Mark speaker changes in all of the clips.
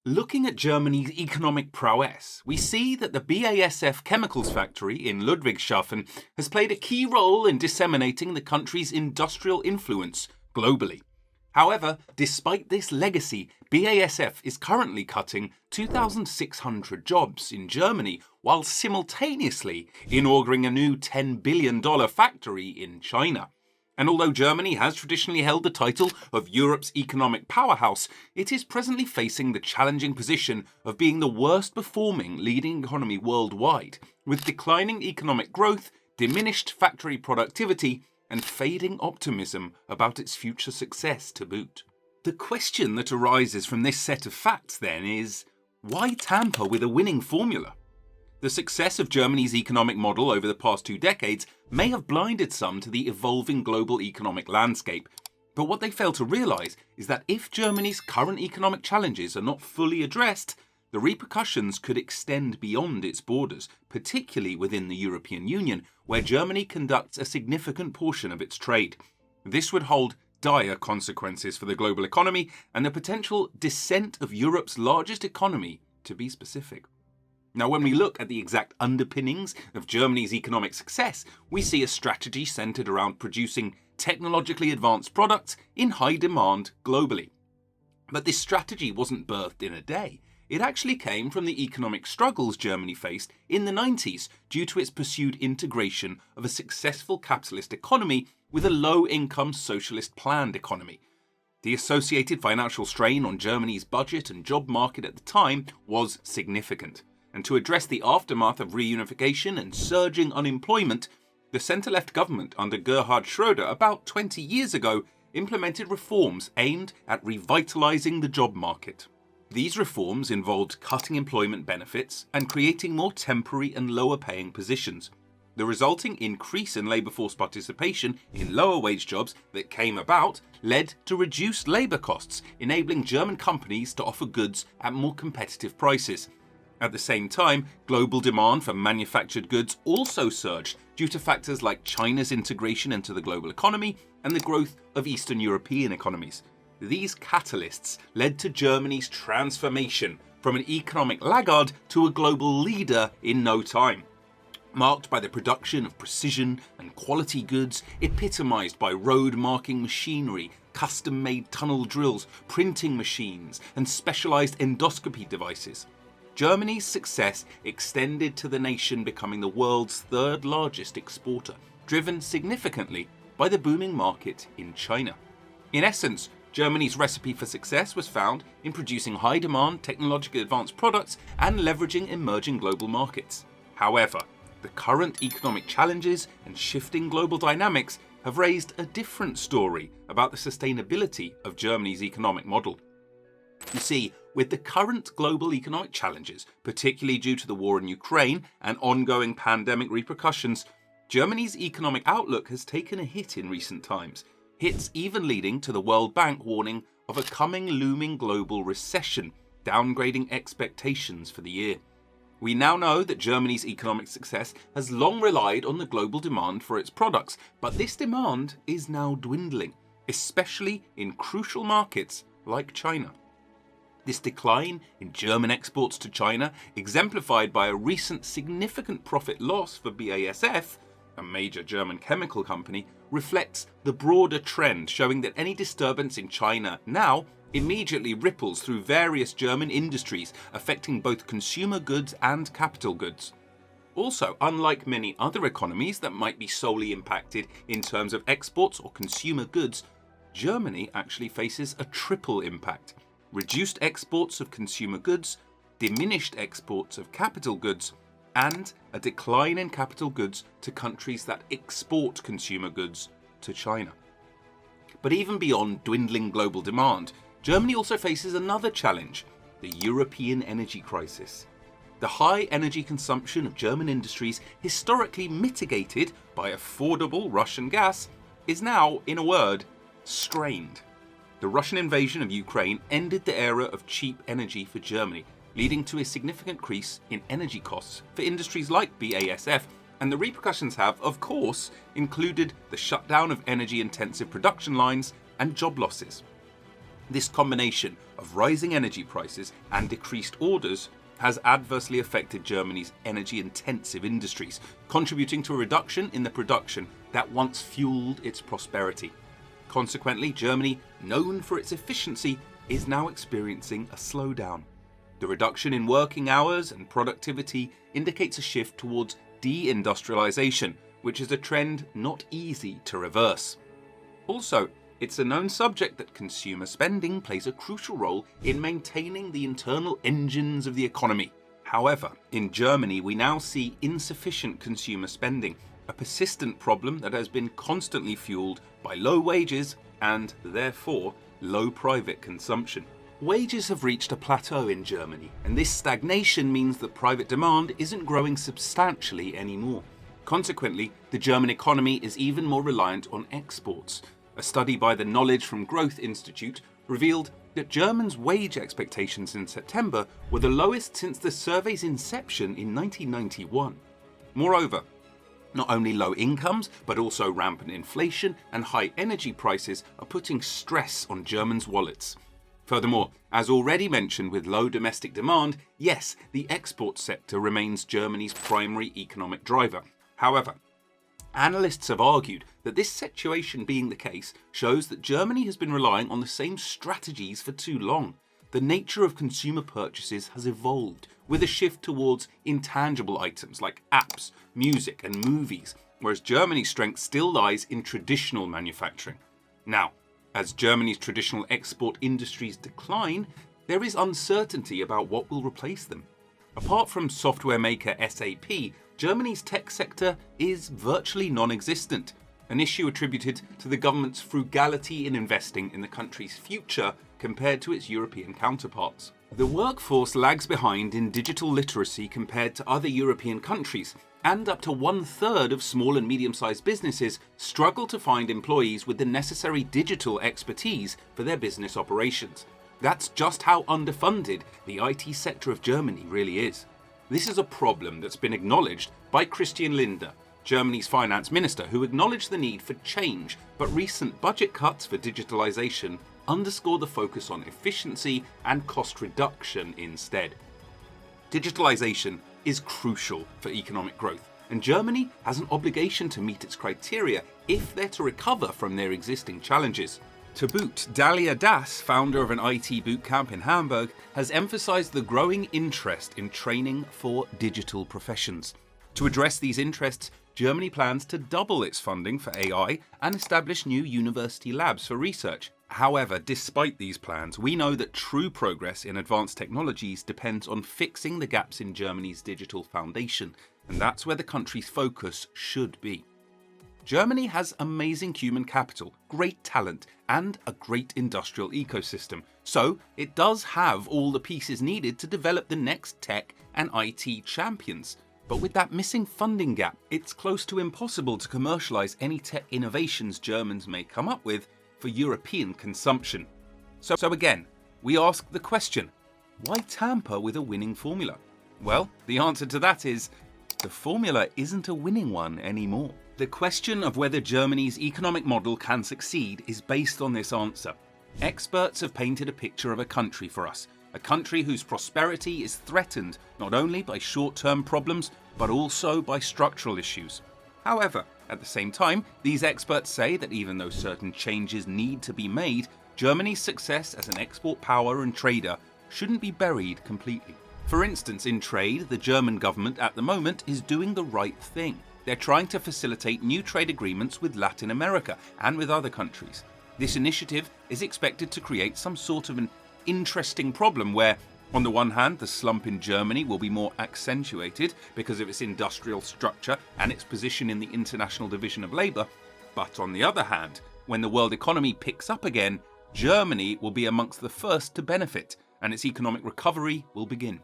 Speaker 1: Looking at Germany's economic prowess, we see that the BASF chemicals factory in Ludwigshafen has played a key role in disseminating the country's industrial influence globally. However, despite this legacy, BASF is currently cutting 2,600 jobs in Germany while simultaneously inaugurating a new $10 billion factory in China. And although Germany has traditionally held the title of Europe's economic powerhouse, it is presently facing the challenging position of being the worst performing leading economy worldwide, with declining economic growth, diminished factory productivity, and fading optimism about its future success to boot. The question that arises from this set of facts, then, is why tamper with a winning formula? The success of Germany's economic model over the past 2 decades may have blinded some to the evolving global economic landscape, but what they fail to realise is that if Germany's current economic challenges are not fully addressed, the repercussions could extend beyond its borders, particularly within the European Union, where Germany conducts a significant portion of its trade. This would hold dire consequences for the global economy and the potential descent of Europe's largest economy, to be specific. Now, when we look at the exact underpinnings of Germany's economic success, we see a strategy centered around producing technologically advanced products in high demand globally. But this strategy wasn't birthed in a day. It actually came from the economic struggles Germany faced in the 90s due to its pursued integration of a successful capitalist economy with a low-income socialist planned economy. The associated financial strain on Germany's budget and job market at the time was significant. And to address the aftermath of reunification and surging unemployment, the centre-left government under Gerhard Schröder about 20 years ago implemented reforms aimed at revitalising the job market. These reforms involved cutting employment benefits and creating more temporary and lower-paying positions. The resulting increase in labour force participation in lower-wage jobs that came about led to reduced labour costs, enabling German companies to offer goods at more competitive prices. At the same time, global demand for manufactured goods also surged due to factors like China's integration into the global economy and the growth of Eastern European economies. These catalysts led to Germany's transformation from an economic laggard to a global leader in no time, marked by the production of precision and quality goods epitomised by road-marking machinery, custom-made tunnel drills, printing machines, and specialised endoscopy devices. Germany's success extended to the nation becoming the world's third largest exporter, driven significantly by the booming market in China. In essence, Germany's recipe for success was found in producing high-demand, technologically advanced products and leveraging emerging global markets. However, the current economic challenges and shifting global dynamics have raised a different story about the sustainability of Germany's economic model. You see, with the current global economic challenges, particularly due to the war in Ukraine and ongoing pandemic repercussions, Germany's economic outlook has taken a hit in recent times, hits even leading to the World Bank warning of a coming looming global recession, downgrading expectations for the year. We now know that Germany's economic success has long relied on the global demand for its products, but this demand is now dwindling, especially in crucial markets like China. This decline in German exports to China, exemplified by a recent significant profit loss for BASF, a major German chemical company, reflects the broader trend showing that any disturbance in China now immediately ripples through various German industries, affecting both consumer goods and capital goods. Also, unlike many other economies that might be solely impacted in terms of exports or consumer goods, Germany actually faces a triple impact: reduced exports of consumer goods, diminished exports of capital goods, and a decline in capital goods to countries that export consumer goods to China. But even beyond dwindling global demand, Germany also faces another challenge: the European energy crisis. The high energy consumption of German industries, historically mitigated by affordable Russian gas, is now, in a word, strained. The Russian invasion of Ukraine ended the era of cheap energy for Germany, leading to a significant increase in energy costs for industries like BASF, and the repercussions have, of course, included the shutdown of energy-intensive production lines and job losses. This combination of rising energy prices and decreased orders has adversely affected Germany's energy-intensive industries, contributing to a reduction in the production that once fueled its prosperity. Consequently, Germany, known for its efficiency, is now experiencing a slowdown. The reduction in working hours and productivity indicates a shift towards de-industrialization, which is a trend not easy to reverse. Also, it's a known subject that consumer spending plays a crucial role in maintaining the internal engines of the economy. However, in Germany, we now see insufficient consumer spending, a persistent problem that has been constantly fueled by low wages and, therefore, low private consumption. Wages have reached a plateau in Germany, and this stagnation means that private demand isn't growing substantially anymore. Consequently, the German economy is even more reliant on exports. A study by the Knowledge from Growth Institute revealed that Germans' wage expectations in September were the lowest since the survey's inception in 1991. Moreover, not only low incomes, but also rampant inflation and high energy prices are putting stress on Germans' wallets. Furthermore, as already mentioned with low domestic demand, yes, the export sector remains Germany's primary economic driver. However, analysts have argued that this situation being the case shows that Germany has been relying on the same strategies for too long. The nature of consumer purchases has evolved, with a shift towards intangible items like apps, music and movies, whereas Germany's strength still lies in traditional manufacturing. Now, as Germany's traditional export industries decline, there is uncertainty about what will replace them. Apart from software maker SAP, Germany's tech sector is virtually non-existent, an issue attributed to the government's frugality in investing in the country's future compared to its European counterparts. The workforce lags behind in digital literacy compared to other European countries, and up to 1/3 of small and medium-sized businesses struggle to find employees with the necessary digital expertise for their business operations. That's just how underfunded the IT sector of Germany really is. This is a problem that's been acknowledged by Christian Lindner, Germany's finance minister, who acknowledged the need for change, but recent budget cuts for digitalization underscore the focus on efficiency and cost reduction instead. Digitalization is crucial for economic growth, and Germany has an obligation to meet its criteria if they're to recover from their existing challenges. To boot, Dalia Das, founder of an IT bootcamp in Hamburg, has emphasized the growing interest in training for digital professions. To address these interests, Germany plans to double its funding for AI and establish new university labs for research. However, despite these plans, we know that true progress in advanced technologies depends on fixing the gaps in Germany's digital foundation, and that's where the country's focus should be. Germany has amazing human capital, great talent, and a great industrial ecosystem, so it does have all the pieces needed to develop the next tech and IT champions. But with that missing funding gap, it's close to impossible to commercialize any tech innovations Germans may come up with for European consumption. So again, we ask the question, why tamper with a winning formula? Well, the answer to that is, the formula isn't a winning one anymore. The question of whether Germany's economic model can succeed is based on this answer. Experts have painted a picture of a country for us, a country whose prosperity is threatened not only by short-term problems, but also by structural issues. However, at the same time, these experts say that even though certain changes need to be made, Germany's success as an export power and trader shouldn't be buried completely. For instance, in trade, the German government at the moment is doing the right thing. They're trying to facilitate new trade agreements with Latin America and with other countries. This initiative is expected to create some sort of an interesting problem where, on the one hand, the slump in Germany will be more accentuated because of its industrial structure and its position in the International Division of Labour, but on the other hand, when the world economy picks up again, Germany will be amongst the first to benefit and its economic recovery will begin.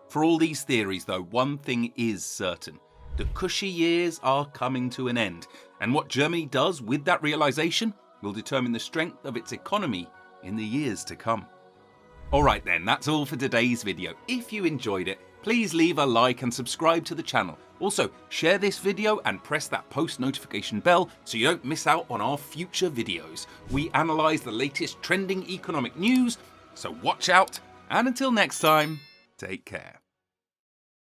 Speaker 1: For all these theories, though, one thing is certain. The cushy years are coming to an end, and what Germany does with that realization will determine the strength of its economy in the years to come. Alright then, that's all for today's video. If you enjoyed it, please leave a like and subscribe to the channel. Also, share this video and press that post notification bell so you don't miss out on our future videos. We analyze the latest trending economic news, so watch out, and until next time, take care.